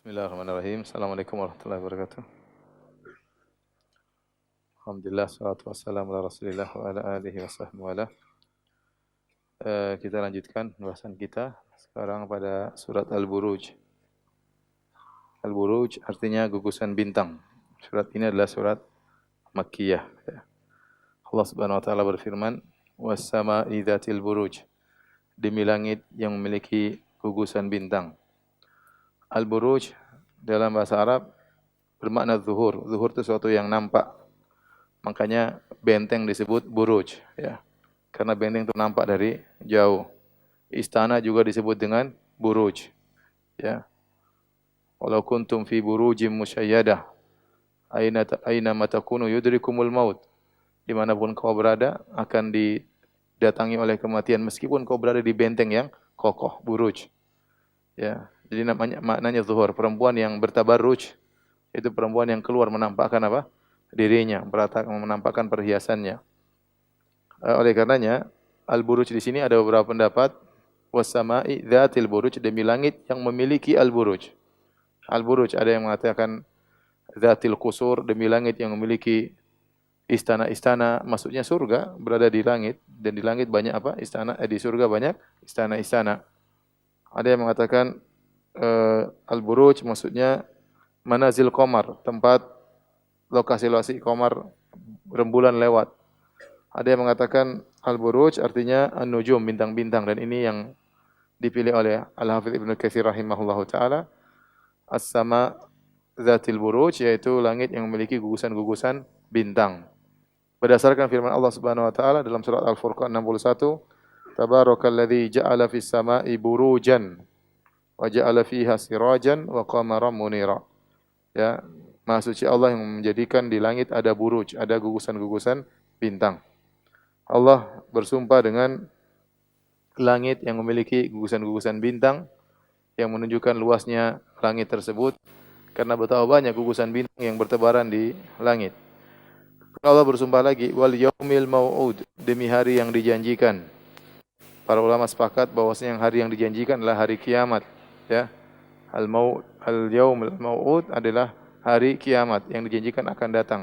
Bismillahirrahmanirrahim. Assalamualaikum warahmatullahi wabarakatuh. Alhamdulillah, salatu wassalamu ala rasulillah wa ala alihi wa sahbihi wa ala. Kita lanjutkan pembahasan kita sekarang pada surat Al-Buruj. Al-Buruj artinya gugusan bintang. Surat ini adalah surat Makkiyah. Allah Subhanahu wa taala berfirman, "Was-sama'i dzatil buruj." Demi langit yang memiliki gugusan bintang. Al-Buruj dalam bahasa Arab bermakna zuhur. Zuhur itu sesuatu yang nampak. Makanya benteng disebut buruj, ya. Karena benteng itu nampak dari jauh. Istana juga disebut dengan buruj, ya. Walau kuntum fi burujim musyayyadah, aina matakunu yudrikumul maut. Dimanapun kau berada akan didatangi oleh kematian meskipun kau berada di benteng yang kokoh, buruj. Ya, jadi maknanya zuhur, perempuan yang bertabarruj itu perempuan yang keluar menampakkan apa? Dirinya, menampakkan perhiasannya. Oleh karenanya, al-buruj di sini ada beberapa pendapat. Was-sama'i dzatil buruj, demi langit yang memiliki al-buruj. Al-buruj ada yang mengatakan dzatil qusur, demi langit yang memiliki istana-istana, maksudnya surga berada di langit, dan di langit banyak apa? Istana, di surga banyak istana-istana. Ada yang mengatakan al-buruj maksudnya manazil qamar, tempat lokasi-lokasi qamar, rembulan lewat. Ada yang mengatakan al-buruj artinya an-nujum, bintang-bintang, dan ini yang dipilih oleh Al-Hafidz Ibnu Katsir rahimahullahu taala. As-sama dzatil buruj, yaitu langit yang memiliki gugusan-gugusan bintang. Berdasarkan firman Allah Subhanahu wa taala dalam surat Al-Furqan 61, Tabarakalladzi ja'ala fis sama'i burujan wa ja'ala fiha sirajan wa qamaran munira. Ya, Maha suci Allah yang menjadikan di langit ada buruj, ada gugusan-gugusan bintang. Allah bersumpah dengan langit yang memiliki gugusan-gugusan bintang yang menunjukkan luasnya langit tersebut karena betapa banyak gugusan bintang yang bertebaran di langit. Allah bersumpah lagi, wal yaumil mau'ud, demi hari yang dijanjikan. Para ulama sepakat bahwasanya hari yang dijanjikan adalah hari kiamat, ya. Al-yaumul mau'ud adalah hari kiamat yang dijanjikan akan datang.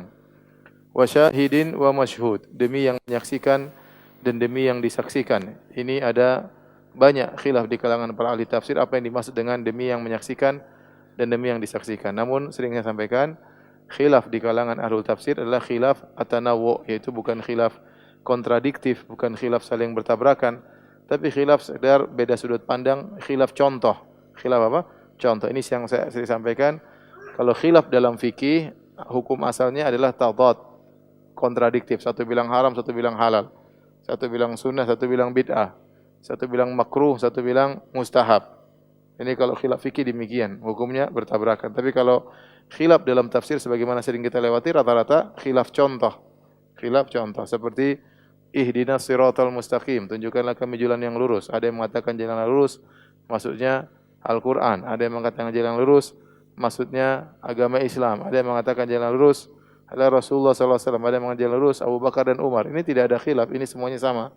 Wa syahidin wa masyhud, demi yang menyaksikan dan demi yang disaksikan. Ini ada banyak khilaf di kalangan para ahli tafsir apa yang dimaksud dengan demi yang menyaksikan dan demi yang disaksikan. Namun sering saya sampaikan, khilaf di kalangan ahlul tafsir adalah khilaf at-tanawwu', yaitu bukan khilaf kontradiktif, bukan khilaf saling bertabrakan, tapi khilaf sekedar beda sudut pandang, khilaf contoh. Khilaf apa? Contoh. Ini yang saya sampaikan. Kalau khilaf dalam fikih, hukum asalnya adalah tadad, kontradiktif. Satu bilang haram, satu bilang halal. Satu bilang sunnah, satu bilang bid'ah. Satu bilang makruh, satu bilang mustahab. Ini kalau khilaf fikih demikian, hukumnya bertabrakan. Tapi kalau khilaf dalam tafsir sebagaimana sering kita lewati, rata-rata khilaf contoh. Khilaf contoh seperti ihdinas siratal mustaqim, tunjukkanlah kami jalan yang lurus. Ada yang mengatakan jalan yang lurus maksudnya Al-Qur'an, ada yang mengatakan jalan yang lurus maksudnya agama Islam, ada yang mengatakan jalan lurus adalah Rasulullah sallallahu alaihi wasallam, ada yang mengatakan jalan lurus Abu Bakar dan Umar. Ini tidak ada khilaf, ini semuanya sama.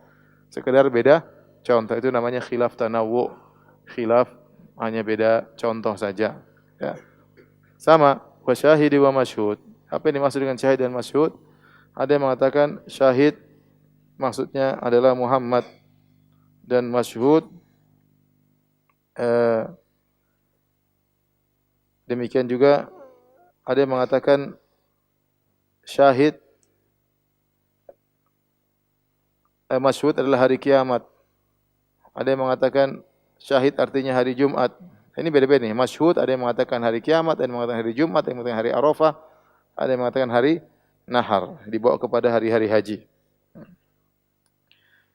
Sekedar beda contoh, itu namanya khilaf tanawwu. Khilaf hanya beda contoh saja, ya. Sama wa syahidi wa masyhud. Apa yang dimaksud dengan syahid dan masyhud? Ada yang mengatakan syahid maksudnya adalah Muhammad, dan masyhud demikian juga ada yang mengatakan syahid masyhud adalah hari kiamat. Ada yang mengatakan syahid artinya hari Jumat. Ini beda-beda nih. Masyhud ada yang mengatakan hari kiamat, ada yang mengatakan hari Jumat, ada yang mengatakan hari Arafah, ada yang mengatakan hari Nahar, dibawa kepada hari-hari haji.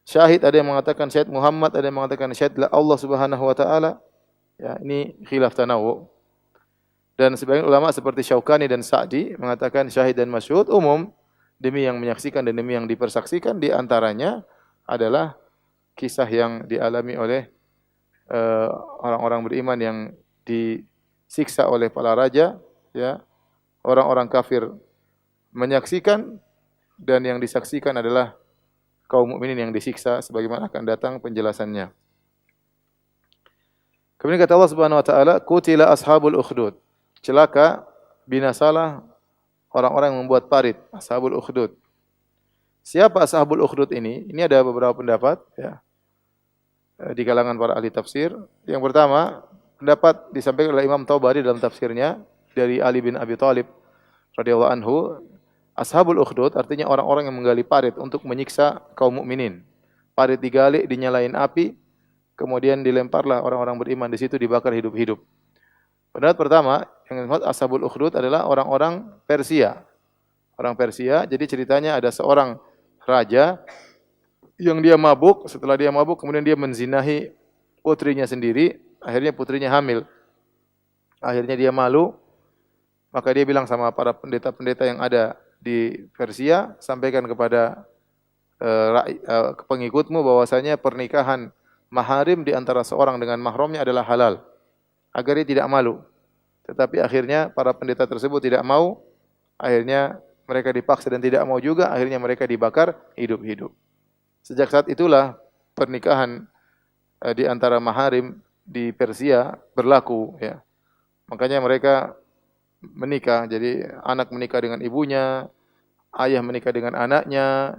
Syahid ada yang mengatakan syahid Muhammad, ada yang mengatakan syahid Allah Subhanahu wa taala. Ya, ini khilaf tanawwu. Dan sebagian ulama seperti Syaukani dan Sa'di mengatakan syahid dan masyhud umum, demi yang menyaksikan dan demi yang dipersaksikan, di antaranya adalah kisah yang dialami oleh orang-orang beriman yang disiksa oleh para raja, ya. Orang-orang kafir menyaksikan dan yang disaksikan adalah kaum mukminin yang disiksa, sebagaimana akan datang penjelasannya. Kemudian kata Allah Subhanahu wa taala, "Qutila ashabul ukhdud." Celaka, binasalah orang-orang yang membuat parit, ashabul ukhdud. Siapa ashabul ukhdud ini? Ini ada beberapa pendapat ya di kalangan para ahli tafsir. Yang pertama, pendapat disampaikan oleh Imam Tabari dalam tafsirnya dari Ali bin Abi Thalib radhiyallahu anhu, ashabul ukhdud artinya orang-orang yang menggali parit untuk menyiksa kaum mukminin. Parit digali, dinyalain api, kemudian dilemparlah orang-orang beriman di situ dibakar hidup-hidup. Pendapat pertama yang disebut ashabul ukhdud adalah orang-orang Persia. Orang Persia, jadi ceritanya ada seorang raja yang dia mabuk, setelah dia mabuk kemudian dia menzinahi putrinya sendiri, akhirnya putrinya hamil. Akhirnya dia malu, maka dia bilang sama para pendeta-pendeta yang ada di Persia, sampaikan kepada pengikutmu bahwasanya pernikahan maharim di antara seorang dengan mahramnya adalah halal, agar dia tidak malu. Tetapi akhirnya para pendeta tersebut tidak mau, akhirnya mereka dipaksa dan tidak mau juga, akhirnya mereka dibakar hidup-hidup. Sejak saat itulah pernikahan di antara maharim di Persia berlaku ya. Makanya mereka menikah, jadi anak menikah dengan ibunya, ayah menikah dengan anaknya,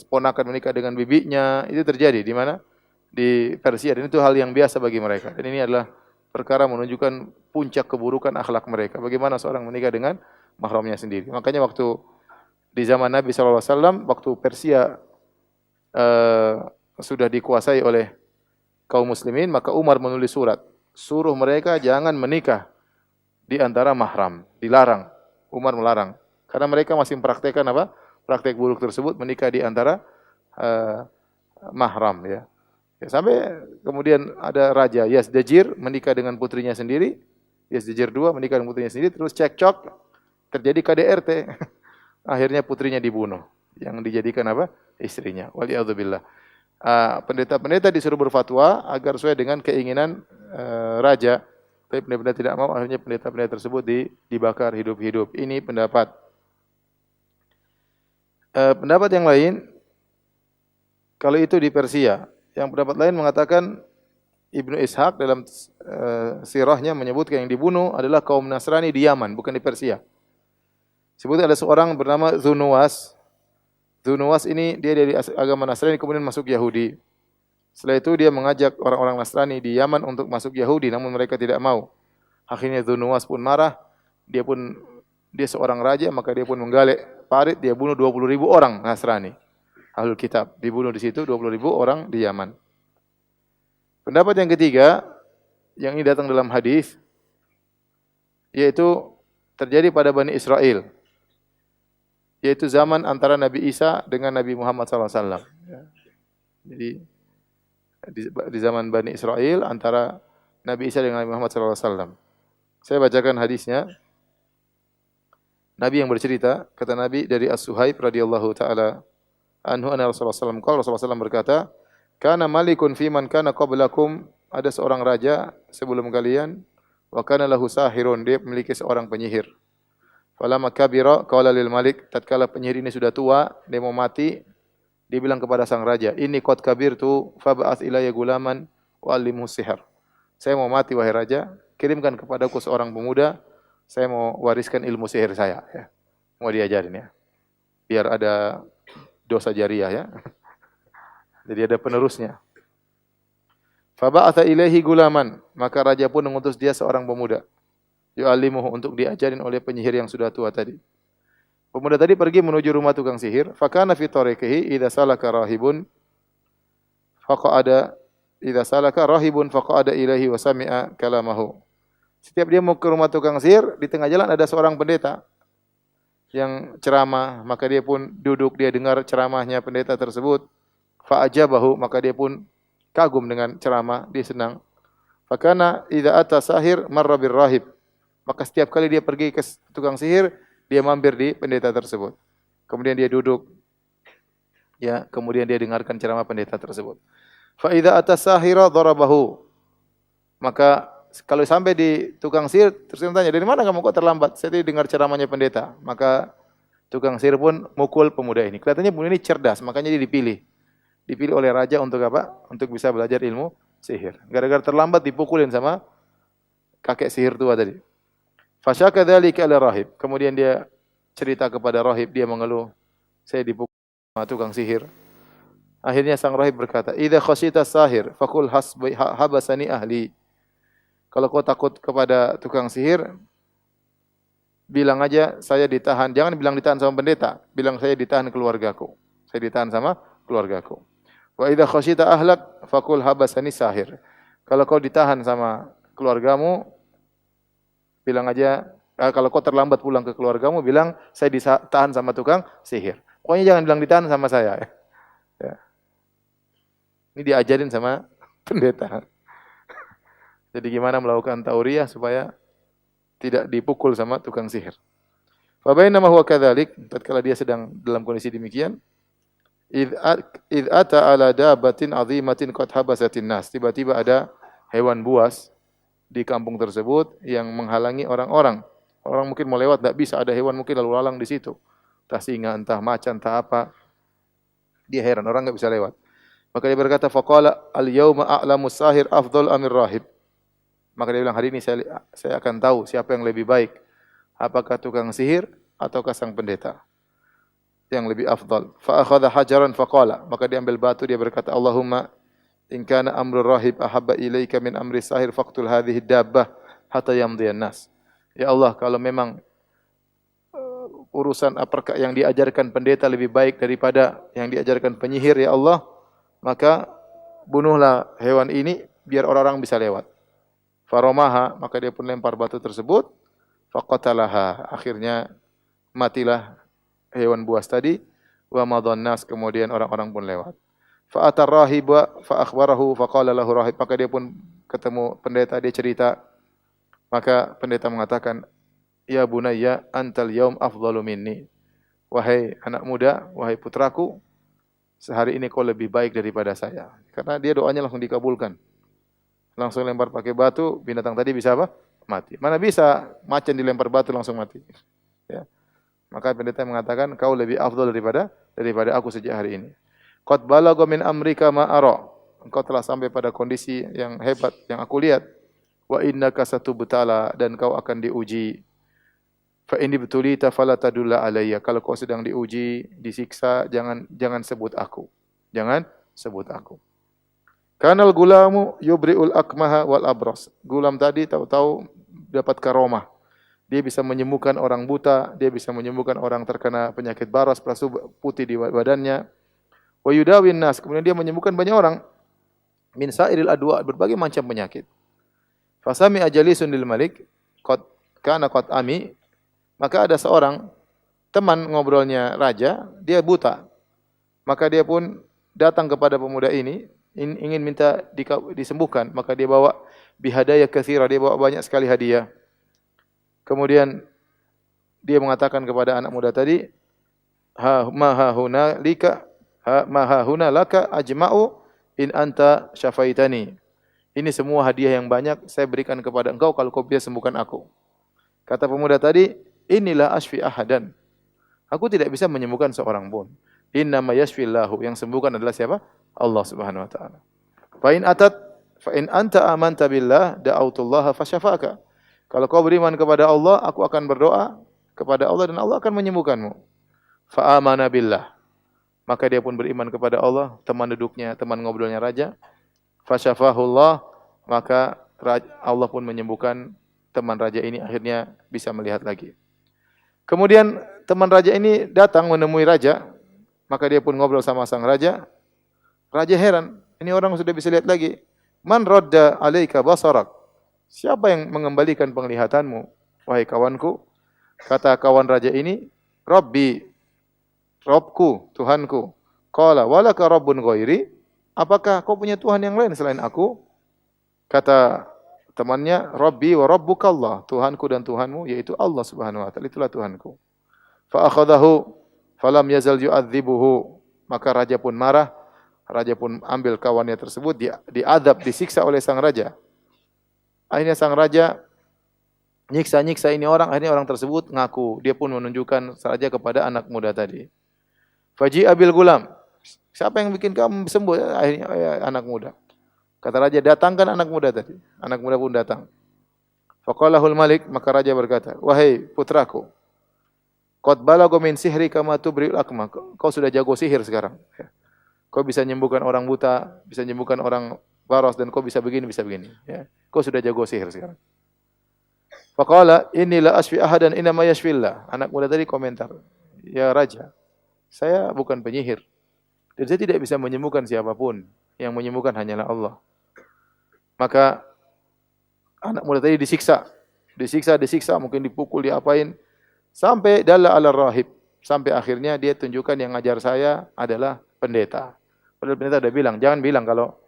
ponakan menikah dengan bibinya, itu terjadi di mana? Di Persia, dan itu hal yang biasa bagi mereka. Dan ini adalah perkara menunjukkan puncak keburukan akhlak mereka. Bagaimana seorang menikah dengan mahramnya sendiri. Makanya waktu di zaman Nabi SAW, waktu Persia sudah dikuasai oleh kaum muslimin, maka Umar menulis surat, suruh mereka jangan menikah di antara mahram, dilarang. Umar melarang. Karena mereka masih mempraktekkan apa? Praktek buruk tersebut, menikah di antara mahram ya. Ya, sampai kemudian ada raja Yazdajir menikah dengan putrinya sendiri, Yazdajir II menikah dengan putrinya sendiri, terus cekcok, terjadi KDRT. Akhirnya putrinya dibunuh, yang dijadikan apa? Istrinya. Waliyadzubillah. Pendeta-pendeta disuruh berfatwa agar sesuai dengan keinginan raja. Tapi pendeta tidak mau, akhirnya pendeta-pendeta tersebut dibakar hidup-hidup. Ini pendapat. Pendapat yang lain, kalau itu di Persia. Yang pendapat lain mengatakan Ibnu Ishaq dalam sirahnya menyebutkan yang dibunuh adalah kaum Nasrani di Yaman, bukan di Persia. Sebut ada seorang bernama Zunuwas. Zunuwas ini dia dari agama Nasrani kemudian masuk Yahudi. Setelah itu dia mengajak orang-orang Nasrani di Yaman untuk masuk Yahudi, namun mereka tidak mau. Akhirnya Zunuwas pun marah, dia seorang raja, maka dia pun menggalak parit, dia bunuh 20.000 orang Nasrani. Ahlul Kitab dibunuh di situ 20.000 orang di Yaman. Pendapat yang ketiga yang ini datang dalam hadis yaitu terjadi pada Bani Israel. Yaitu zaman antara Nabi Isa dengan Nabi Muhammad SAW. Jadi di zaman Bani Israel antara Nabi Isa dengan Nabi Muhammad SAW. Saya bacakan hadisnya. Nabi yang bercerita, kata Nabi dari As-Suhaib radhiyallahu taala anhu anna Rasulullah sallallahu alaihi wasallam Rasulullah SAW berkata, "Kana malikun fi man kana qablakum," ada seorang raja sebelum kalian, "wa kana lahu sahirun," dia memiliki seorang penyihir. Falamma kabira qala lil malik, tatkala penyihir ini sudah tua, dia mau mati, dia bilang kepada sang raja, "Inni qad kabirtu fab'ats ilayya gulaman wa 'allimhu sihr." Saya mau mati wahai raja, kirimkan kepadaku seorang pemuda, saya mau wariskan ilmu sihir saya ya. Mau diajarin ya. Biar ada dosa jariah ya. Jadi ada penerusnya. Faba'atha ilaihi gulaman, maka raja pun mengutus dia seorang pemuda. Yu'allimuhu, untuk diajarin oleh penyihir yang sudah tua tadi. Pemuda tadi pergi menuju rumah tukang sihir. Fakana fi tariqihi idza salaka rahibun faqa'ada ilaihi wa sami'a kalamahu. Setiap dia mau ke rumah tukang sihir, di tengah jalan ada seorang pendeta yang ceramah, maka dia pun duduk, dia dengar ceramahnya pendeta tersebut. Fa'ajabahu, maka dia pun kagum dengan ceramah, dia senang. Fakana idza ata sahir marra bir rahib. Maka setiap kali dia pergi ke tukang sihir, dia mampir di pendeta tersebut. Kemudian dia duduk. Ya, kemudian dia dengarkan ceramah pendeta tersebut. Fa idza ata sahira darabahu. Maka kalau sampai di tukang sihir, terus dia tanya, "Dari mana kamu kok terlambat?" "Saya tadi dengar ceramahnya pendeta." Maka tukang sihir pun mukul pemuda ini. Kelihatannya pemuda ini cerdas, makanya dia dipilih. Dipilih oleh raja untuk apa? Untuk bisa belajar ilmu sihir. Gara-gara terlambat dipukulin sama kakek sihir tua tadi. Fasyaka dzalika ila rahib. Kemudian dia cerita kepada rahib, dia mengeluh, saya dipukul sama tukang sihir. Akhirnya sang rahib berkata, "Idza khasyita sahir faqul habasani ahli." Kalau kau takut kepada tukang sihir, bilang aja saya ditahan. Jangan bilang ditahan sama pendeta, bilang saya ditahan keluargaku. Saya ditahan sama keluargaku. Wa idza khasyita ahlak faqul habasani sahir. Kalau kau ditahan sama keluargamu, bilang aja kalau kau terlambat pulang ke keluargamu, bilang saya ditahan sama tukang sihir. Pokoknya jangan bilang ditahan sama saya. Ya. Ini diajarin sama pendeta. Jadi gimana melakukan tauriyah supaya tidak dipukul sama tukang sihir. Fa bainama huwa kadzalik, tatkala dia sedang dalam kondisi demikian, id ata ala dabatin azimatin qad habasatin nas. Tiba-tiba ada hewan buas di kampung tersebut yang menghalangi orang-orang. Orang mungkin mau lewat, tidak bisa, ada hewan mungkin lalu lalang di situ. Entah singa, entah macan, entah apa. Dia heran, orang enggak bisa lewat. Maka dia berkata, faqala al-yauma a'lamu sahir afdal amir rahib. Maka dia bilang, hari ini saya akan tahu siapa yang lebih baik. Apakah tukang sihir ataukah sang pendeta? Yang lebih afdal. Fa akhadha hajaran faqala. Maka dia ambil batu, dia berkata, Allahumma in kana amru rahib ahabba ilaika min amri sahir faqtul hadhihi dabbah hatta yamdiyan nas. Ya Allah, kalau memang urusan apakah yang diajarkan pendeta lebih baik daripada yang diajarkan penyihir, ya Allah, maka bunuhlah hewan ini biar orang-orang bisa lewat. Faromaha, maka dia pun lempar batu tersebut. Faqatalaha, akhirnya matilah hewan buas tadi. Wa madhan nas, kemudian orang-orang pun lewat. Fa'atar rahiba fa akhbarahu faqala lahu rahib, maka dia pun ketemu pendeta, dia cerita. Maka pendeta mengatakan, ya bunayya antal yaum afdalu minni. Wahai anak muda, wahai putraku, sehari ini kau lebih baik daripada saya. Karena dia doanya langsung dikabulkan. Langsung lempar pakai batu, binatang tadi bisa apa? Mati. Mana bisa macan dilempar batu langsung mati. Ya. Maka pendeta mengatakan, kau lebih afdal daripada aku sejak hari ini. Qad balagha min amrika ma ara. Engkau telah sampai pada kondisi yang hebat yang aku lihat. Wa innaka satubtala, dan kau akan diuji. Fa in ibtulita fala tadulla alayya. Kalau kau sedang diuji, disiksa, jangan sebut aku. Jangan sebut aku. Kanal gulamu yubriul akmaha wal abras. Gulam tadi tahu-tahu dapat karomah. Dia bisa menyembuhkan orang buta, dia bisa menyembuhkan orang terkena penyakit baras, perasu putih di badannya. Wa yudawin nas, kemudian dia menyembuhkan banyak orang. Min sairil adwa, berbagai macam penyakit. Fasami ajalisun lil malik, qad ami, maka ada seorang teman ngobrolnya raja, dia buta. Maka dia pun datang kepada pemuda ini, ingin minta disembuhkan. Maka dia bawa bihadaya katsira, dia bawa banyak sekali hadiah. Kemudian dia mengatakan kepada anak muda tadi, ma huna laka ajma'u in anta syafaitani. Ini semua hadiah yang banyak saya berikan kepada engkau kalau kau bisa sembuhkan aku. Kata pemuda tadi, inilah asfi ahadan. Aku tidak bisa menyembuhkan seorang pun. Innama yashfillahu, yang sembuhkan adalah siapa? Allah Subhanahu wa taala. Fa in anta amanta billah da'autullaha fasyafaka. Kalau kau beriman kepada Allah, aku akan berdoa kepada Allah dan Allah akan menyembuhkanmu. Fa amana billah. Maka dia pun beriman kepada Allah, teman duduknya, teman ngobrolnya raja. Fasyafahullah, maka Allah pun menyembuhkan teman raja ini, akhirnya bisa melihat lagi. Kemudian teman raja ini datang menemui raja, maka dia pun ngobrol sama sang raja. Raja heran, ini orang sudah bisa lihat lagi. Man radda alaika basarak. Siapa yang mengembalikan penglihatanmu, wahai kawanku? Kata kawan raja ini, Rabbi, Robku, Tuhanku. Qala walaka rabbun ghairi? Apakah kau punya Tuhan yang lain selain aku? Kata temannya, Rabbi wa rabbukallah. Tuhanku dan Tuhanmu yaitu Allah Subhanahu wa taala. Itulah Tuhanku. Fa akhadahu falam yazal yu'adzibuhu. Maka raja pun marah. Raja pun ambil kawannya tersebut, diadab, disiksa oleh sang raja. Akhirnya sang raja nyiksa ini orang, akhirnya orang tersebut ngaku. Dia pun menunjukkan saja kepada anak muda tadi. Faji abil gulam. Siapa yang bikin kamu sembuh? Akhirnya anak muda. Kata raja, datangkan anak muda tadi. Anak muda pun datang. Faqalahul malik, maka raja berkata, wahai putraku, qad balagha min sihri kama tubri'ul akma. Kau sudah jago sihir sekarang. Kau bisa menyembuhkan orang buta, bisa menyembuhkan orang baros, dan kau bisa begini, bisa begini. Ya. Kau sudah jago sihir sekarang. Faqala inni la asfi ahadan inama yashfillah. Anak muda tadi komentar, ya raja, saya bukan penyihir. Dan saya tidak bisa menyembuhkan siapapun. Yang menyembuhkan hanyalah Allah. Maka anak muda tadi disiksa, mungkin dipukul, diapain, sampai dalla ala rahib, sampai akhirnya dia tunjukkan yang ngajar saya adalah pendeta. Padahal pendeta udah bilang, jangan bilang kalau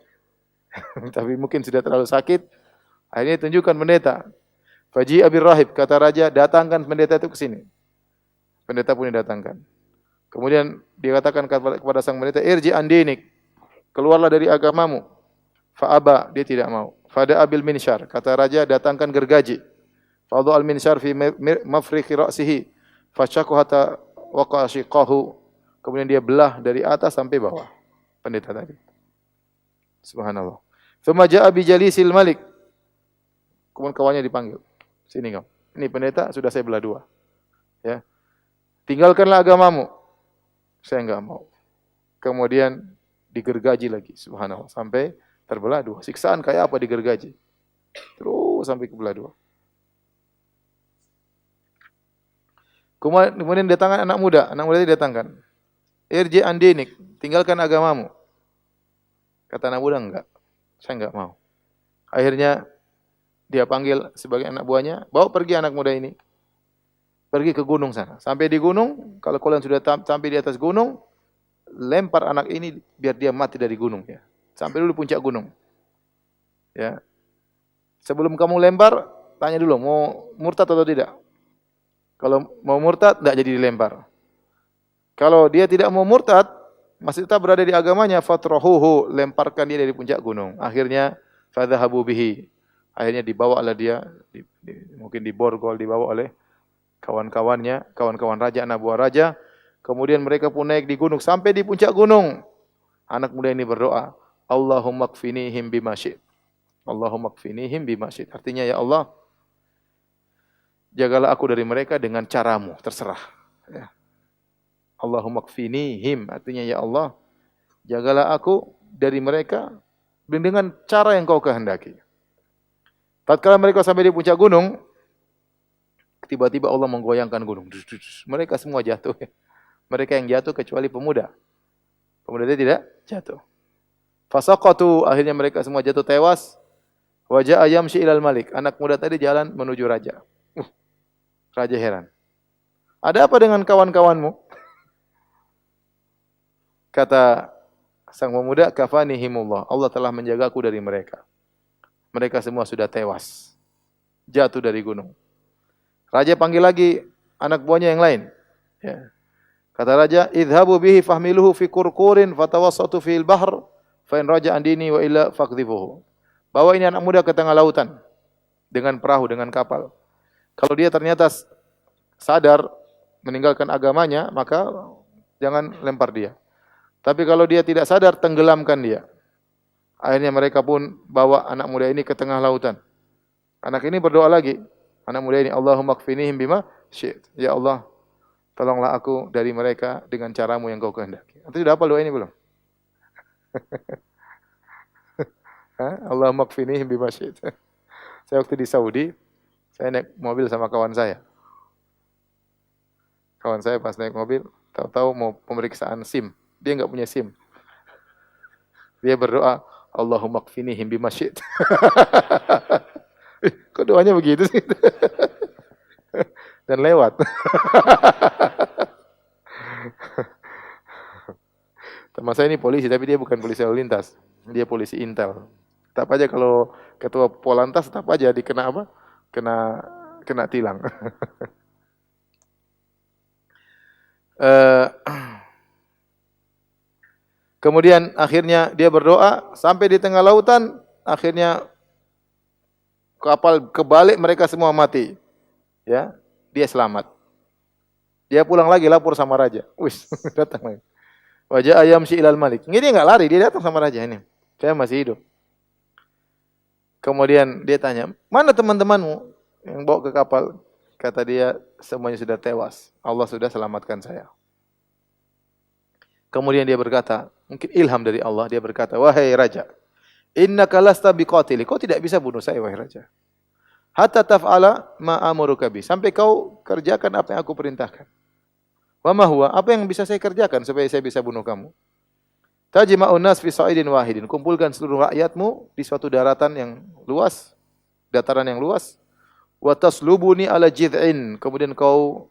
tapi mungkin sudah terlalu sakit. Akhirnya tunjukkan pendeta. Faji abir rahib, kata raja, datangkan pendeta itu ke sini. Pendeta pun didatangkan. Kemudian dikatakan kepada sang pendeta, irji andinik, keluarlah dari agamamu. Fa'aba, dia tidak mau. Fada abil minsyar, kata raja, datangkan gergaji. Fadhu al minsyar fi mafriqi ra'sihi, fasyaku hatta waqa shiqahu. Kemudian dia belah dari atas sampai bawah. Pendeta tadi. Subhanallah. Thumma ja'a bi jalisil malik. Kemudian kawannya dipanggil. Sini kau. Ini pendeta sudah saya belah dua. Ya. Tinggalkanlah agamamu. Saya enggak mau. Kemudian digergaji lagi. Subhanallah. Sampai terbelah dua. Siksaan kayak apa digergaji? Terus sampai kebelah dua. Kemudian datangkan anak muda itu datangkan. Irji andinik, tinggalkan agamamu. Kata anak muda, enggak. Saya enggak mau. Akhirnya dia panggil sebagai anak buahnya, bawa pergi anak muda ini. Pergi ke gunung sana. Sampai di gunung, kalau kalian sudah sampai di atas gunung, lempar anak ini biar dia mati dari gunung ya. Sampai dulu puncak gunung. Ya. Sebelum kamu lempar, tanya dulu mau murtad atau tidak. Kalau mau murtad, tidak jadi dilempar. Kalau dia tidak mau murtad, masih tetap berada di agamanya, fatrahuhu, lemparkan dia dari puncak gunung. Akhirnya, fadhahabu bihi. Akhirnya dibawalah dia, mungkin diborgol, dibawa oleh kawan-kawannya, kawan-kawan raja, anak buah raja. Kemudian mereka pun naik di gunung. Sampai di puncak gunung, anak muda ini berdoa, Allahumma kfinihim bima syi'ta. Allahumma kfinihim bima syi'ta. Artinya, ya Allah, jagalah aku dari mereka dengan caramu, terserah. Ya. Allahumma kfinihim, artinya ya Allah, jagalah aku dari mereka dengan cara yang kau kehendaki. Tatkala mereka sampai di puncak gunung, tiba-tiba Allah menggoyangkan gunung. Mereka semua jatuh. Mereka yang jatuh kecuali pemuda. Pemuda itu tidak jatuh. Fasaqatu, akhirnya mereka semua jatuh tewas. Wa jaa yamshi ilal malik. Anak muda tadi jalan menuju raja. Raja heran. Ada apa dengan kawan-kawanmu? Kata sang pemuda, kafanihimullah. Allah telah menjagaku dari mereka. Mereka semua sudah tewas. Jatuh dari gunung. Raja panggil lagi anak buahnya yang lain. Ya. Kata raja, idhabu bihi fahmiluhu fi kurkurin fatawassatu fil bahr fa in raja andini wa illa faqdhifuhu. Bawa ini anak muda ke tengah lautan dengan perahu, dengan kapal. Kalau dia ternyata sadar meninggalkan agamanya, maka jangan lempar dia. Tapi kalau dia tidak sadar, tenggelamkan dia. Akhirnya mereka pun bawa anak muda ini ke tengah lautan. Anak ini berdoa lagi. Anak muda ini, Allahumma kfinihim bima syi'ta. Ya Allah, tolonglah aku dari mereka dengan caramu yang kau kehendaki. Nanti sudah hafal doa ini belum? Allahumma kfinihim bima syi'ta. Saya waktu di Saudi, saya naik mobil sama kawan saya. Kawan saya pas naik mobil, tahu-tahu mau pemeriksaan SIM. Dia enggak punya SIM. Dia berdoa, Allahumma kfinihim bima syi'ta. Kok doanya begitu sih? Dan lewat. Teman saya ini polisi, tapi dia bukan polisi lalu lintas. Dia polisi intel. Tetap aja kalau ketua Polantas, tetap aja dikena apa? Kena tilang. Kemudian akhirnya dia berdoa sampai di tengah lautan, akhirnya kapal kebalik, mereka semua mati. Ya, dia selamat. Dia pulang lagi lapor sama raja. Wis, datang lagi. Wajah ayam si ilal malik. Ini dia enggak lari, dia datang sama raja ini. Saya masih hidup. Kemudian dia tanya, mana teman-temanmu yang bawa ke kapal? Kata dia, semuanya sudah tewas. Allah sudah selamatkan saya. Kemudian dia berkata, mungkin ilham dari Allah, dia berkata, wahai raja, innaka lasta biqatili, kau tidak bisa bunuh saya, wahai raja. Hatta taf'ala ma amuruka bi, sampai kau kerjakan apa yang aku perintahkan. Wa ma huwa, apa yang bisa saya kerjakan supaya saya bisa bunuh kamu? Tajma'un nas fi sa'idin wahidin, kumpulkan seluruh rakyatmu di suatu daratan yang luas, dataran yang luas. Wa taslubuni ala jid'in, kemudian kau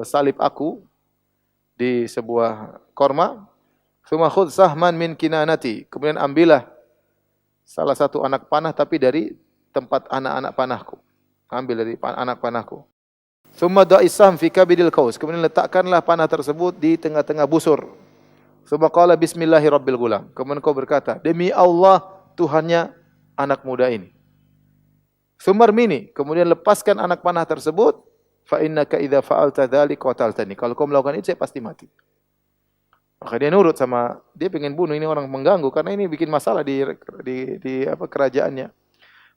salib aku di sebuah korma. Tsumma khudh sahman min kinanati, kemudian ambillah salah satu anak panah tapi dari tempat anak-anak panahku. Ambil dari anak panahku. Tsumma da'isam fi kabidil qaus, kemudian letakkanlah panah tersebut di tengah-tengah busur. Tsumma qala bismillahirabbil gulam, kemudian kau berkata, demi Allah Tuhannya anak muda ini. Tsumma rmini, kemudian lepaskan anak panah tersebut, fa innaka idza fa'alta dzalika qataltani, kalau kau melakukan itu saya pasti mati. Maka dia nurut sama, dia pengen bunuh ini orang mengganggu karena ini bikin masalah di kerajaannya.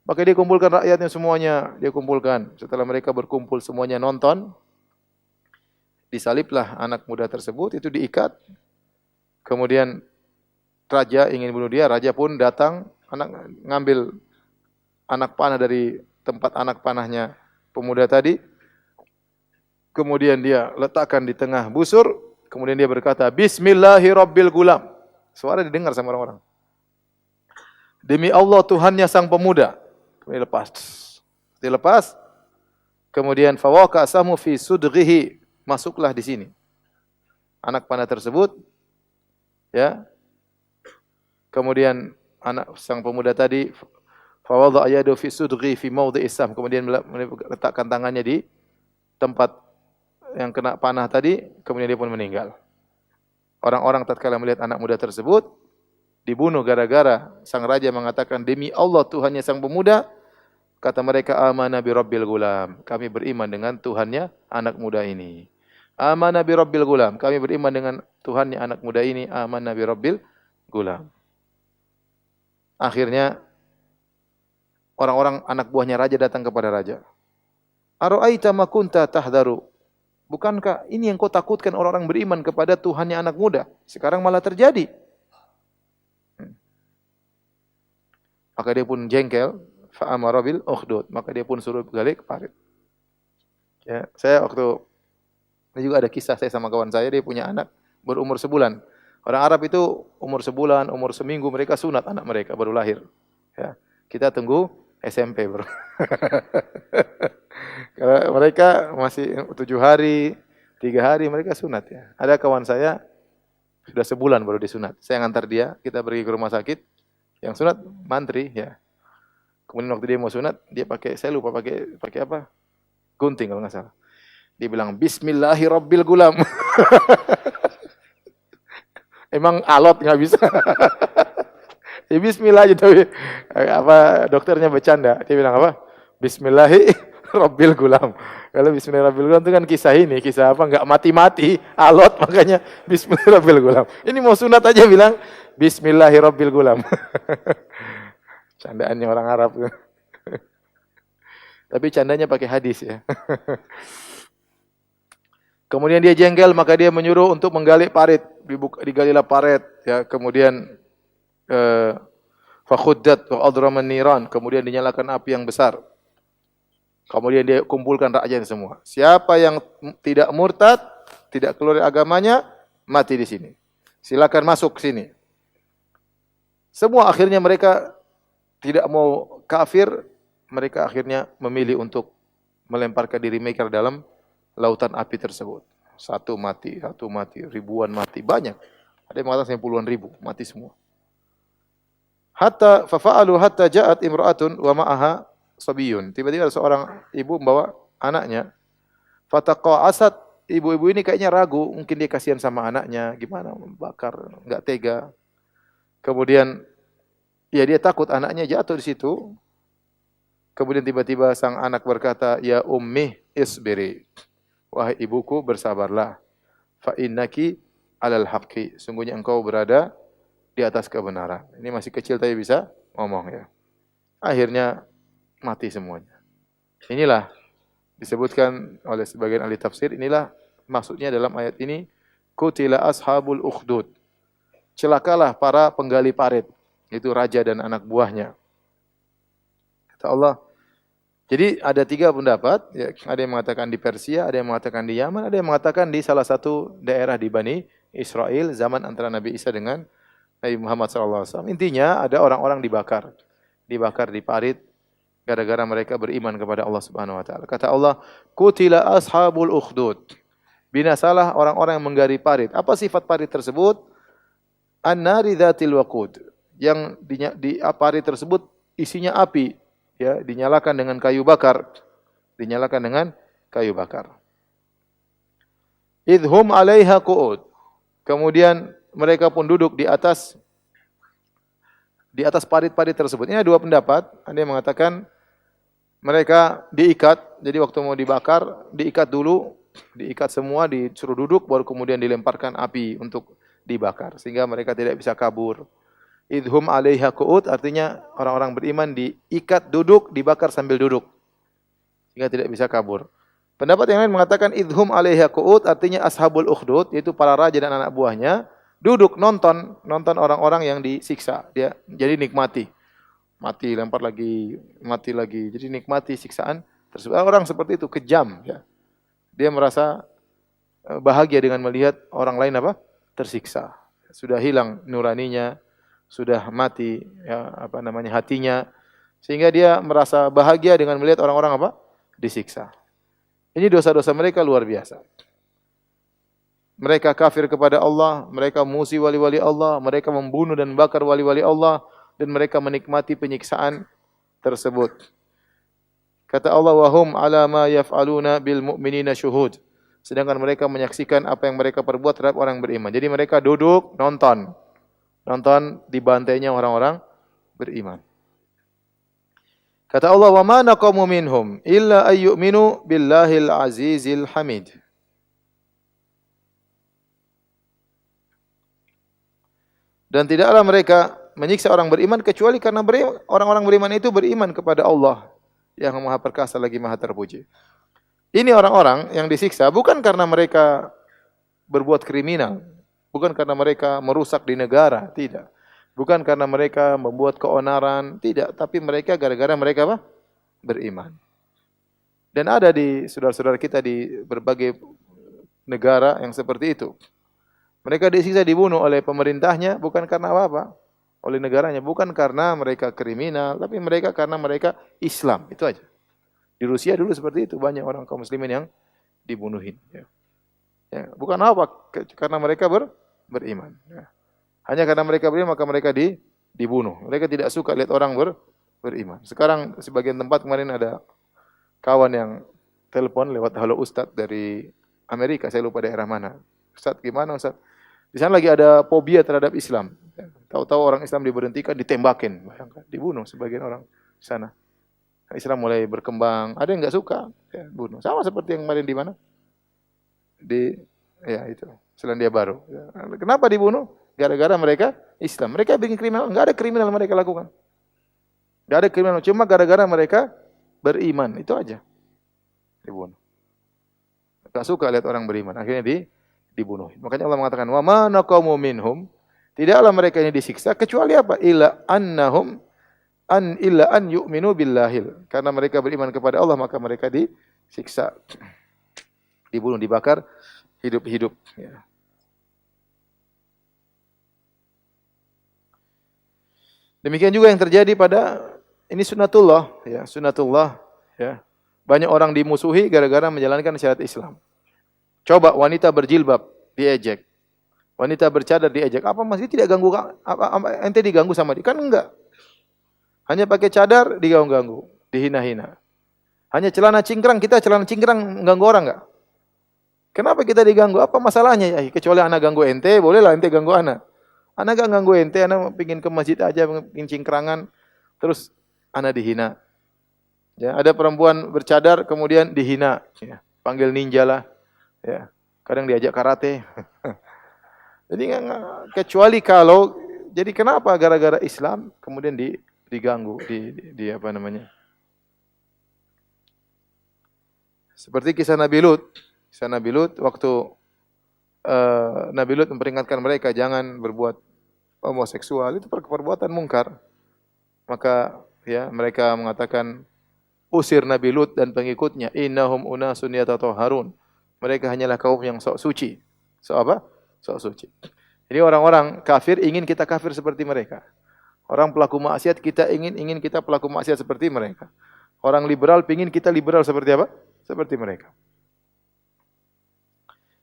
Maka dia kumpulkan rakyatnya semuanya, dia kumpulkan. Setelah mereka berkumpul semuanya nonton, disaliblah anak muda tersebut, itu diikat. Kemudian raja ingin bunuh dia, raja pun datang, ngambil anak panah dari tempat anak panahnya pemuda tadi. Kemudian dia letakkan di tengah busur. Kemudian dia berkata, bismillahirabbil gulam. Suara didengar sama orang-orang. Demi Allah Tuhannya sang pemuda. Kemudian lepas. Dilepas. Kemudian fawaqa samu fi sudghihi. Masuklah di sini. Anak panah tersebut. Ya. Kemudian anak sang pemuda tadi fawadha yadu fi sudghi fi mawdhi'is sam. Kemudian letakkan tangannya di tempat yang kena panah tadi, kemudian dia pun meninggal. Orang-orang tatkala melihat anak muda tersebut dibunuh gara-gara sang raja mengatakan demi Allah Tuhannya sang pemuda, kata mereka amanna bi rabbil gulam, kami beriman dengan Tuhannya anak muda ini. Amanna bi rabbil gulam, kami beriman dengan Tuhannya anak muda ini. Amanna bi rabbil gulam. Akhirnya orang-orang anak buahnya raja datang kepada raja. Ara'aita ma kunta tahdharu, bukankah ini yang kau takutkan orang-orang beriman kepada Tuhannya anak muda? Sekarang malah terjadi. Maka dia pun jengkel, fa'amara bil ukhdud, maka dia pun suruh balik parit. Ya, saya waktu ini juga ada kisah saya sama kawan saya, dia punya anak berumur sebulan. Orang Arab itu umur sebulan, umur seminggu mereka sunat anak mereka baru lahir. Ya, kita tunggu SMP bro. Kalau mereka masih 7 hari, 3 hari mereka sunat ya. Ada kawan saya sudah sebulan baru disunat. Saya ngantar dia, kita pergi ke rumah sakit. Yang sunat mantri ya. Kemudian waktu dia mau sunat, dia pakai, saya lupa pakai apa? Gunting kalau nggak salah. Dia bilang bismillahirabbil gulam. Emang alot nggak bisa. Ya bismillah aja tapi apa dokternya bercanda. Dia bilang apa? Bismillahirabbil gulam. Kalau bismillahirabbil gulam itu kan kisah ini, kisah apa enggak mati-mati, alot makanya bismillahirabbil gulam. Ini mau sunat aja bilang bismillahirabbil gulam. Candaannya orang Arab. Tapi candanya pakai hadis ya. Kemudian dia jengkel maka dia menyuruh untuk menggali parit, digalilah parit ya, kemudian fakhuddat wa adraman niran, kemudian dinyalakan api yang besar. Kemudian dia kumpulkan rakyatnya semua. Siapa yang tidak murtad, tidak keluar dari agamanya, mati di sini. Silakan masuk ke sini. Semua akhirnya mereka tidak mau kafir, mereka akhirnya memilih untuk melemparkan diri mereka dalam lautan api tersebut. Satu mati, ribuan mati, banyak. Ada yang mengatakan puluhan ribu, mati semua. Hatta fafa'alu hatta ja'at imra'atun wa ma'aha sabiyun. Tiba-tiba ada seorang ibu membawa anaknya. Fataqa'asat, ibu-ibu ini kayaknya ragu, mungkin dia kasihan sama anaknya, gimana membakar, enggak tega. Kemudian ya dia takut anaknya jatuh di situ. Kemudian tiba-tiba sang anak berkata, "Ya ummi isbiri." Wahai ibuku, bersabarlah. Fa innaki 'alal haqqi. Sungguhnya engkau berada di atas kebenaran. Ini masih kecil tapi bisa ngomong ya. akhirnya mati semuanya. Inilah disebutkan oleh sebagian ahli tafsir, inilah maksudnya dalam ayat ini, qutila ashabul ukhdud. Celakalah para penggali parit, itu raja dan anak buahnya. Kata Allah, jadi ada 3 pendapat, ya, ada yang mengatakan di Persia, ada yang mengatakan di Yaman, ada yang mengatakan di salah satu daerah di Bani Israel zaman antara Nabi Isa dengan Nabi Muhammad SAW. Intinya ada orang-orang dibakar di parit gara-gara mereka beriman kepada Allah Subhanahu wa taala. Kata Allah, "Qutila ashabul ukhdud." Binasalah orang-orang yang menggali parit. Apa sifat parit tersebut? An-nari dzatil waqud. Yang di parit tersebut isinya api, ya, dinyalakan dengan kayu bakar. Dinyalakan dengan kayu bakar. Idhum 'alaiha qu'ud. Kemudian mereka pun duduk di atas parit-parit tersebut. Ini ada 2 pendapat. Ada yang mengatakan mereka diikat, jadi waktu mau dibakar, diikat dulu, diikat semua, disuruh duduk, baru kemudian dilemparkan api untuk dibakar, sehingga mereka tidak bisa kabur. Idhum 'alaiha qu'ud, artinya orang-orang beriman diikat duduk, dibakar sambil duduk, sehingga tidak bisa kabur. Pendapat yang lain mengatakan idhum 'alaiha qu'ud, artinya ashabul ukhdud, yaitu para raja dan anak buahnya, duduk nonton orang-orang yang disiksa. Dia jadi nikmati. Mati, lempar lagi, mati lagi. Jadi nikmati siksaan tersebut. Orang seperti itu kejam, ya. Dia merasa bahagia dengan melihat orang lain apa? Tersiksa. Sudah hilang nuraninya, sudah mati, ya, hatinya, sehingga dia merasa bahagia dengan melihat orang-orang apa? Disiksa. Ini dosa-dosa mereka luar biasa. Mereka kafir kepada Allah, mereka musuh wali-wali Allah, mereka membunuh dan bakar wali-wali Allah, dan mereka menikmati penyiksaan tersebut. Kata Allah, wa hum 'ala ma yaf'aluna bil mu'minina syuhud. Sedangkan mereka menyaksikan apa yang mereka perbuat terhadap orang beriman. Jadi mereka duduk nonton dibantainya orang-orang beriman. Kata Allah, wa ma naqamu minhum illa ayyuminu billahil azizil hamid. Dan tidaklah mereka menyiksa orang beriman kecuali karena orang-orang beriman itu beriman kepada Allah yang Maha Perkasa lagi Maha Terpuji. Ini orang-orang yang disiksa bukan karena mereka berbuat kriminal, bukan karena mereka merusak di negara, tidak. Bukan karena mereka membuat keonaran, tidak, tapi mereka gara-gara mereka apa? Beriman. Dan ada di saudara-saudara kita di berbagai negara yang seperti itu. Mereka disiksa, dibunuh oleh pemerintahnya bukan karena apa-apa, oleh negaranya, bukan karena mereka kriminal, tapi mereka karena mereka Islam, itu aja. Di Rusia dulu seperti itu, banyak orang kaum muslimin yang dibunuhin. Ya. Ya, bukan apa, karena mereka beriman. Ya. Hanya karena mereka beriman maka mereka dibunuh. Mereka tidak suka lihat orang beriman. Sekarang sebagian tempat kemarin ada kawan yang telepon lewat halo Ustadz dari Amerika, saya lupa daerah mana. Ustadz gimana Ustadz? Di sana lagi ada fobia terhadap Islam. Tahu-tahu orang Islam diberhentikan, ditembakin, bayangkan, dibunuh sebagian orang di sana. Islam mulai berkembang, ada yang nggak suka, ya, bunuh. Sama seperti yang kemarin di mana? Itu Selandia Baru. Ya. Kenapa dibunuh? Gara-gara mereka Islam. Mereka bikin kriminal, nggak ada kriminal mereka lakukan. Nggak ada kriminal, cuma gara-gara mereka beriman, itu aja. Dibunuh. Nggak suka lihat orang beriman, akhirnya dibunuh. Makanya Allah mengatakan, wa ma naqamu minhum, tidaklah mereka ini disiksa kecuali apa? Illa an yu'minu billahil. Karena mereka beriman kepada Allah maka mereka disiksa, dibunuh, dibakar hidup-hidup, ya. Demikian juga yang terjadi pada ini sunnatullah, ya, sunnatullah, ya. Banyak orang dimusuhi gara-gara menjalankan syariat Islam. Coba wanita berjilbab diejek. Wanita bercadar diejek. Apa masih tidak ganggu? Ente diganggu sama dia? Kan enggak. Hanya pakai cadar diganggu-ganggu, dihina-hina. Hanya celana cingkrang, kita celana cingkrang mengganggu orang enggak? Kenapa kita diganggu? Apa masalahnya? Ya, kecuali anak ganggu ente, bolehlah ente ganggu anak. Anak enggak ganggu ente, anak pengin ke masjid aja, pengin cingkrangan, terus anak dihina. Ya, ada perempuan bercadar kemudian dihina, ya, panggil ninja lah. Ya, kadang diajak karate. Jadi kecuali kalau, jadi kenapa gara-gara Islam kemudian diganggu, di apa namanya? Seperti kisah Nabi Lut. Kisah Nabi Lut waktu Nabi Lut memperingatkan mereka jangan berbuat homoseksual, itu perbuatan mungkar. Maka ya mereka mengatakan usir Nabi Lut dan pengikutnya, innahum unasun yatatahharun. Mereka hanyalah kaum yang sok suci. Sok apa? Sok suci. Jadi orang-orang kafir ingin kita kafir seperti mereka. Orang pelaku maksiat kita ingin kita pelaku maksiat seperti mereka. Orang liberal ingin kita liberal seperti apa? Seperti mereka.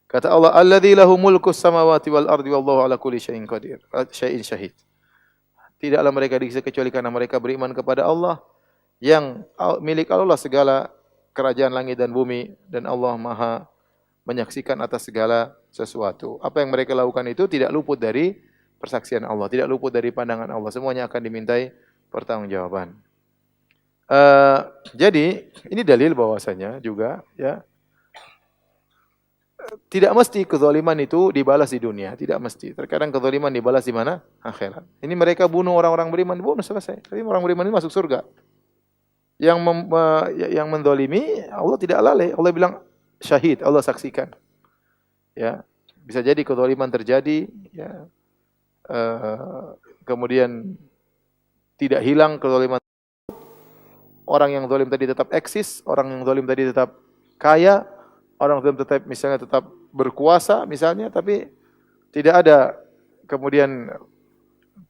Kata Allah, "Alladzi lahu mulkus samawati wal ardi wallahu ala kulli syai'in qadir." Syai'in syahid. Tidaklah mereka disiksa kecuali karena mereka beriman kepada Allah yang milik Allah segala kerajaan langit dan bumi dan Allah Maha menyaksikan atas segala sesuatu. Apa yang mereka lakukan itu tidak luput dari persaksian Allah, tidak luput dari pandangan Allah. Semuanya akan dimintai pertanggungjawaban. Jadi ini dalil bahwasanya juga ya tidak mesti kezaliman itu dibalas di dunia, tidak mesti. Terkadang kezaliman dibalas di mana? Akhirat. Ini mereka bunuh orang-orang beriman, dibunuh selesai. Tapi orang beriman ini masuk surga. Yang mendolimi Allah tidak lalai. Allah bilang syahid, Allah saksikan. Ya, bisa jadi kezaliman terjadi, ya. Kemudian tidak hilang kezaliman. Orang yang zalim tadi tetap eksis, orang yang zalim tadi tetap kaya, orang zalim tetap berkuasa misalnya, tapi tidak ada kemudian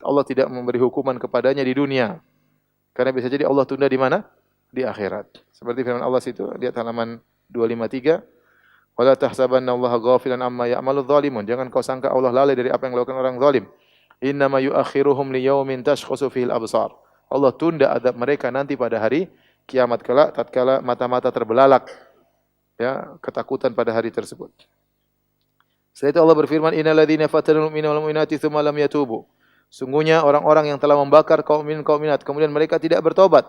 Allah tidak memberi hukuman kepadanya di dunia. Karena bisa jadi Allah tunda di mana? Di akhirat. Seperti firman Allah situ, lihat halaman 253. Wala tahsabannallaha ghafilan amma ya'maludz zalimun. Jangan kau sangka Allah lalai dari apa yang dilakukan orang zalim. Innama yu'akhiruhum liyaumin tashkhasu fihil absar. Allah tunda adab mereka nanti pada hari kiamat kelak tatkala mata-mata terbelalak. Ya, ketakutan pada hari tersebut. Setelah itu Allah berfirman, "Innal ladzina fatanul mu'minina wal mu'minati tsumma lam yatubu." Sungguhnya orang-orang yang telah membakar kaum mukmin kaum mukminat kemudian mereka tidak bertobat,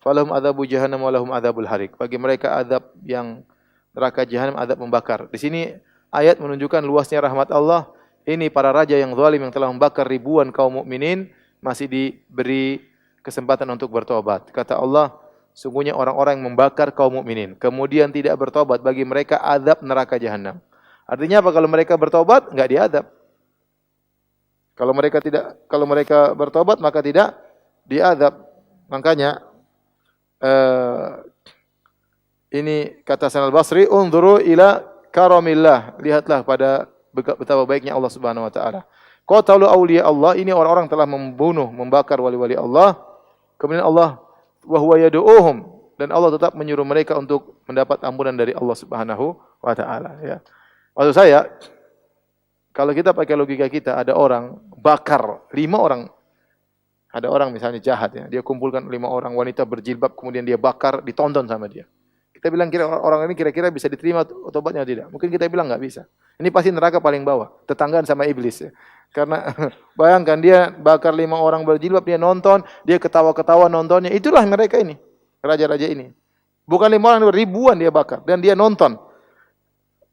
falahum adzabu jahannam wa lahum adzabul harik. Bagi mereka azab yang neraka jahanam, azab membakar. Di sini ayat menunjukkan luasnya rahmat Allah. Ini para raja yang zalim yang telah membakar ribuan kaum mukminin masih diberi kesempatan untuk bertobat. Kata Allah, sungguhnya orang-orang yang membakar kaum mukminin kemudian tidak bertobat, bagi mereka azab neraka jahanam. Artinya apa? Kalau mereka bertobat enggak diazab. Kalau mereka bertobat maka tidak diazab. Makanya ini kata Hasan al-Basri, "Unzuru ila karamillah." Lihatlah pada betapa baiknya Allah Subhanahu wa taala. Qatalu awliya Allah, ini orang-orang telah membunuh, membakar wali-wali Allah. Kemudian Allah wa huwa yad'uuhum, dan Allah tetap menyuruh mereka untuk mendapat ampunan dari Allah Subhanahu wa taala, ya. Maksud saya, kalau kita pakai logika kita, ada orang bakar 5 orang. Ada orang misalnya jahat ya, dia kumpulkan 5 orang wanita berjilbab, kemudian dia bakar, ditonton sama dia. Kita bilang orang ini kira-kira bisa diterima tobatnya atau tidak? Mungkin kita bilang nggak bisa. Ini pasti neraka paling bawah, tetanggaan sama iblis ya. Karena bayangkan dia bakar 5 orang berjilbab, dia nonton, dia ketawa-ketawa nontonnya. Itulah mereka ini, raja-raja ini. Bukan 5 orang, ribuan dia bakar dan dia nonton.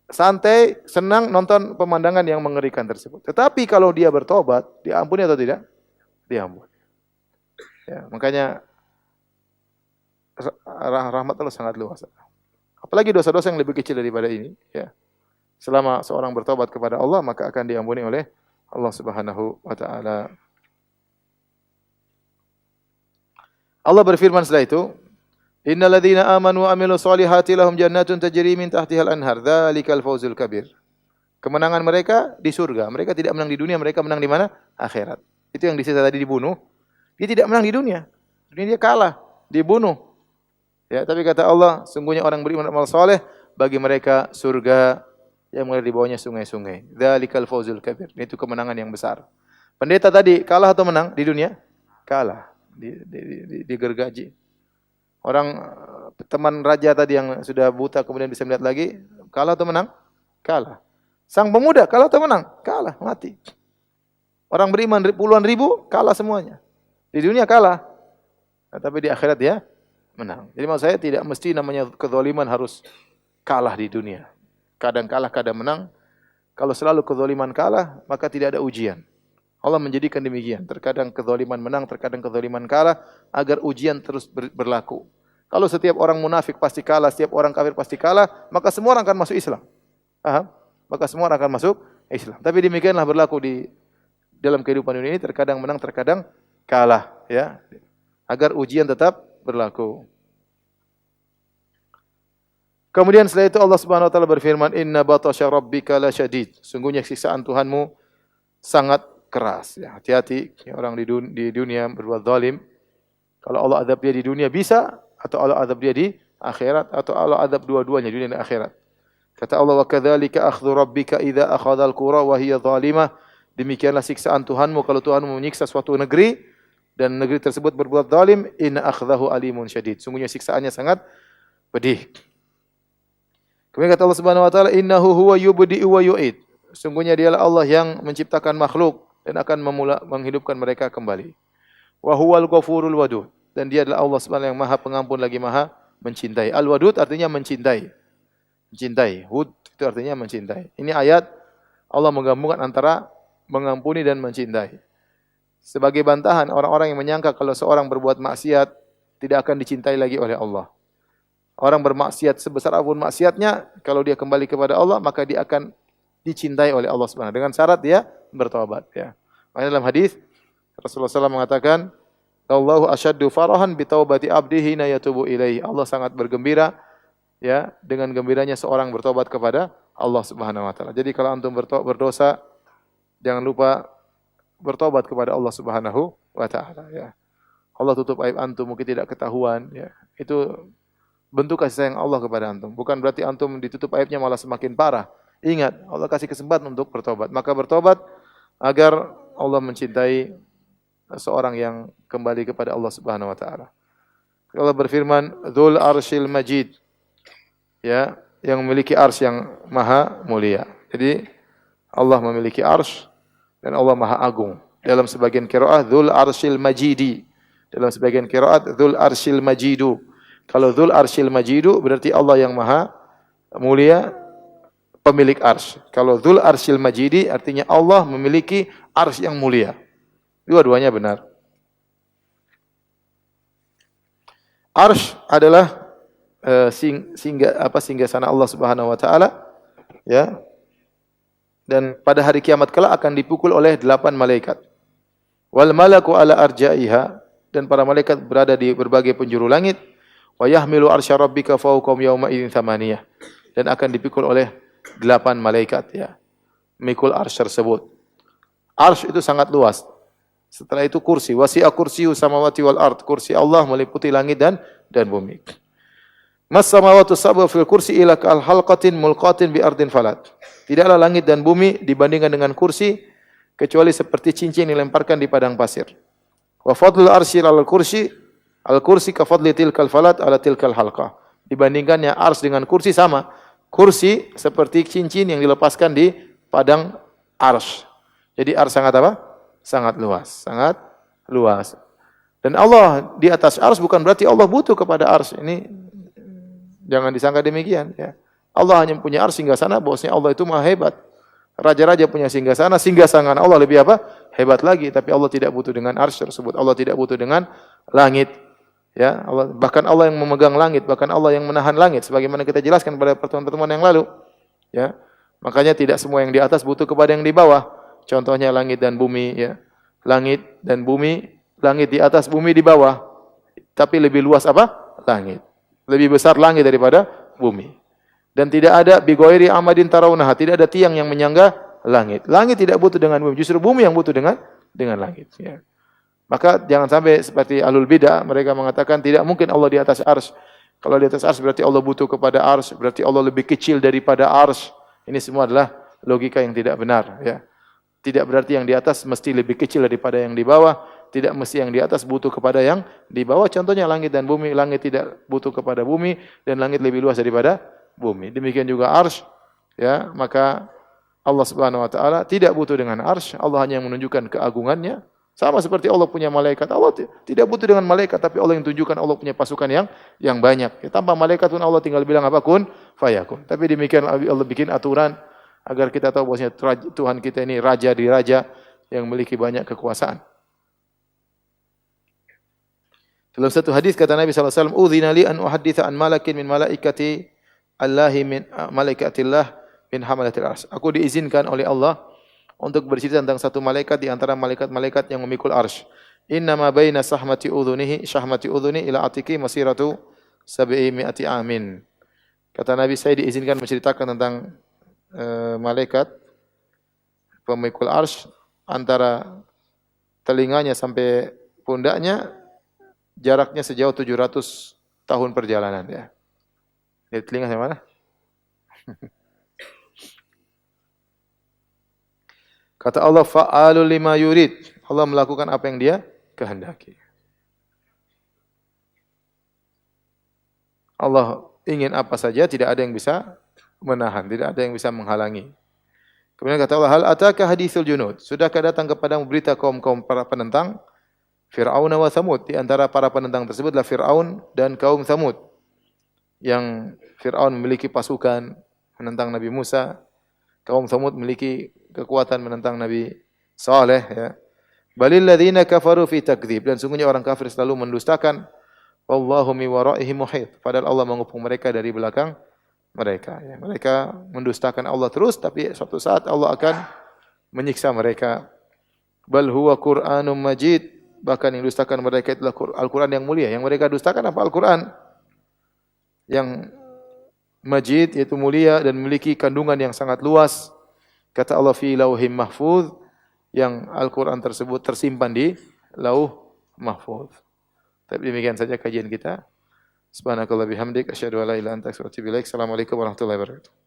Santai, senang nonton pemandangan yang mengerikan tersebut. Tetapi kalau dia bertobat, diampuni atau tidak? Diampuni. Ya, makanya rahmat Allah sangat luas. Apalagi dosa-dosa yang lebih kecil daripada ini, ya. Selama seorang bertobat kepada Allah, maka akan diampuni oleh Allah Subhanahu wa taala. Allah berfirman setelah itu, "Innal ladzina amanu wa amilus solihati lahum jannatun tajri min tahtihal anhar, dzalikal fawzul kabir." Kemenangan mereka di surga. Mereka tidak menang di dunia, mereka menang di mana? Akhirat. Itu yang disita tadi dibunuh. Dia tidak menang di dunia. Dunia dia kalah, dibunuh. Ya, tapi kata Allah, sungguhnya orang beriman amal saleh bagi mereka surga yang mengalir di bawahnya sungai-sungai. Dzalikal fawzul kabir. Itu kemenangan yang besar. Pendeta tadi kalah atau menang di dunia? Kalah. Digergaji. Orang teman raja tadi yang sudah buta kemudian bisa melihat lagi, kalah atau menang? Kalah. Sang pemuda kalah atau menang? Kalah, mati. Orang beriman puluhan ribu kalah semuanya. Di dunia kalah. Nah, tapi di akhirat dia menang. Jadi maksud saya tidak mesti namanya kezaliman harus kalah di dunia. Kadang kalah, kadang menang. Kalau selalu kezaliman kalah, maka tidak ada ujian. Allah menjadikan demikian. Terkadang kezaliman menang, terkadang kezaliman kalah agar ujian terus berlaku. Kalau setiap orang munafik pasti kalah, setiap orang kafir pasti kalah, maka semua orang akan masuk Islam. Paham? Maka semua orang akan masuk Islam. Tapi demikianlah berlaku di dalam kehidupan dunia ini, terkadang menang, terkadang kalah, ya. Agar ujian tetap berlaku. Kemudian setelah itu Allah Subhanahu wa taala berfirman, "Inna batasya rabbika lasyadid." Sungguhnya siksaan Tuhanmu sangat keras. Ya, hati-hati orang di dunia berbuat zalim. Kalau Allah azab dia di dunia bisa, atau Allah azab dia di akhirat, atau Allah azab dua-duanya dunia dan akhirat. Kata Allah, "Wa kadzalika akhdhu rabbika idza akhadhal qura wa hiya zalimah." Demikianlah siksaan Tuhanmu kalau Tuhanmu menyiksa suatu negeri dan negeri tersebut berbuat zalim, inna akhdahu alimun syadid. Sungguhnya siksaannya sangat pedih. Kemudian kata Allah Subhanahu wa taala, innahu huwa yubdi'u wa yu'id. Sungguhnya dialah Allah yang menciptakan makhluk dan akan menghidupkan mereka kembali. Wa huwal ghafurul wadud. Dan dia adalah Allah Subhanahu yang Maha Pengampun lagi Maha mencintai. Al-Wadud artinya mencintai. Mencintai. Hud itu artinya mencintai. Ini ayat Allah menggabungkan antara mengampuni dan mencintai. Sebagai bantahan orang-orang yang menyangka kalau seorang berbuat maksiat tidak akan dicintai lagi oleh Allah. Orang bermaksiat sebesar apapun maksiatnya, kalau dia kembali kepada Allah maka dia akan dicintai oleh Allah Subhanahu dengan syarat dia bertobat, ya. Makanya dalam hadis Rasulullah SAW mengatakan, "Allahu asyaddu farahan bi taubati abdihi na yatubu ilaihi." Allah sangat bergembira, ya, dengan gembiranya seorang bertobat kepada Allah Subhanahu wa taala. Jadi kalau antum berdosa, jangan lupa bertobat kepada Allah Subhanahu wa taala, ya. Allah tutup aib antum mungkin tidak ketahuan, ya. Itu bentuk kasih sayang Allah kepada antum. Bukan berarti antum ditutup aibnya malah semakin parah. Ingat, Allah kasih kesempatan untuk bertobat. Maka bertobat agar Allah mencintai seorang yang kembali kepada Allah Subhanahu wa taala. Allah berfirman, "Dzul Arsyil Majid." Ya, yang memiliki arsy yang maha mulia. Jadi Allah memiliki arsy dan Allah maha agung. Dalam sebagian qiraat Dzul Arsyil Majidi. Dalam sebagian qiraat Dzul Arsyil Majidu. Kalau Dzul Arsyil Majidu berarti Allah yang maha mulia, pemilik arsy. Kalau Dzul Arsyil Majidi artinya Allah memiliki arsy yang mulia. Dua-duanya benar. Arsy adalah singgasana Allah Subhanahu wa taala, ya. Dan pada hari kiamat kelak akan dipukul oleh 8 malaikat. Wal malaku ala arja'iha, dan para malaikat berada di berbagai penjuru langit. Wa yahmilu arsya rabbika fawqahum yawma idzin thamaniyah, dan akan dipikul oleh 8 malaikat, ya. Mikul arsy tersebut. Arsy itu sangat luas. Setelah itu kursi, wasi'a kursiyyu samawati wal ard. Kursi Allah meliputi langit dan bumi. Mas samawati sab'u fil kursi ila kal halqatin mulqatin bi ardin falat. Tidaklah langit dan bumi dibandingkan dengan kursi kecuali seperti cincin yang dilemparkan di padang pasir. Wa fadlul arsy al kursi ka fadli tilkal falat ala tilkal halqah. Dibandingkannya arsy dengan kursi sama. Kursi seperti cincin yang dilepaskan di padang arsy. Jadi arsy sangat apa? Sangat luas, sangat luas. Dan Allah di atas arsy bukan berarti Allah butuh kepada arsy. Ini jangan disangka demikian, ya. Allah hanya punya arsy singgasana, bahwasanya Allah itu maha hebat. Raja-raja punya singgasana, singgasangan Allah lebih apa? Hebat lagi, tapi Allah tidak butuh dengan arsy tersebut. Allah tidak butuh dengan langit. Ya, Allah, bahkan Allah yang memegang langit, bahkan Allah yang menahan langit sebagaimana kita jelaskan pada pertemuan-pertemuan yang lalu. Ya. Makanya tidak semua yang di atas butuh kepada yang di bawah. Contohnya langit dan bumi, ya. Langit dan bumi, langit di atas, bumi di bawah. Tapi lebih luas apa? Langit. Lebih besar langit daripada bumi. Dan tidak ada bighairi amadin tarawunaha, tidak ada tiang yang menyangga langit. Langit tidak butuh dengan bumi, justru bumi yang butuh dengan langit, ya. Maka jangan sampai seperti ahlul bidah, mereka mengatakan tidak mungkin Allah di atas arsy. Kalau di atas arsy berarti Allah butuh kepada arsy, berarti Allah lebih kecil daripada arsy. Ini semua adalah logika yang tidak benar, ya. Tidak berarti yang di atas mesti lebih kecil daripada yang di bawah. Tidak mesti yang di atas butuh kepada yang di bawah. Contohnya langit dan bumi. Langit tidak butuh kepada bumi dan langit lebih luas daripada bumi. Demikian juga arsy, ya. Maka Allah Subhanahu wa taala tidak butuh dengan arsy. Allah hanya menunjukkan keagungannya. Sama seperti Allah punya malaikat. Allah tidak butuh dengan malaikat, tapi Allah yang tunjukkan Allah punya pasukan yang banyak. Ya, tanpa malaikat pun Allah tinggal bilang apa? Kun fayakun. Tapi demikian Allah bikin aturan agar kita tahu bahwasanya Tuhan kita ini raja di raja, yang memiliki banyak kekuasaan. Dalam satu hadis kata Nabi SAW, "Udzina li an uhadditha an malakin min malaikati Allahi min malaikatillah min hamalatil arsy." Aku diizinkan oleh Allah untuk bercerita tentang satu malaikat di antara malaikat-malaikat yang memikul arsy. Inna ma baina syahmati udhuni ila atiki masiratu 700 amin. Kata Nabi, saya diizinkan menceritakan tentang malaikat pemikul arsy antara telinganya sampai pundaknya jaraknya sejauh 700 tahun perjalanan ya. Dari telinga sampai mana? Kata Allah, fa'alul lima yurid. Allah melakukan apa yang dia kehendaki. Allah ingin apa saja, tidak ada yang bisa menahan, tidak ada yang bisa menghalangi. Kemudian kata Allah, hal ataka hadithul junud. Sudahkah datang kepadamu berita kaum-kaum para penentang? Fir'aun wa Thamud. Di antara para penentang tersebut adalah Fir'aun dan kaum Thamud. Yang Fir'aun memiliki pasukan menentang Nabi Musa. Kaum Thamud memiliki kekuatan menentang Nabi Saleh. Ya. Balil ladzina kafaru fi takdzib. Dan sungguhnya orang kafir selalu mendustakan. Wallahu mi waraihim muhit. Padahal Allah mengepung mereka dari belakang mereka. Ya. Mereka mendustakan Allah terus, tapi suatu saat Allah akan menyiksa mereka. Bal huwa Qur'anum majid. Bahkan yang dustakan mereka itulah Al-Quran yang mulia. Yang mereka dustakan apa? Al-Quran. Yang majid, yaitu mulia dan memiliki kandungan yang sangat luas. Kata Allah, fi lauhim mahfuz. Yang Al-Quran tersebut tersimpan di lauh mahfuz. Tapi demikian saja kajian kita. Subhanakallah bihamdik. Asyhadu an la ilaha illa anta astaghfiruka wa atubu ilaik. Assalamualaikum warahmatullahi wabarakatuh.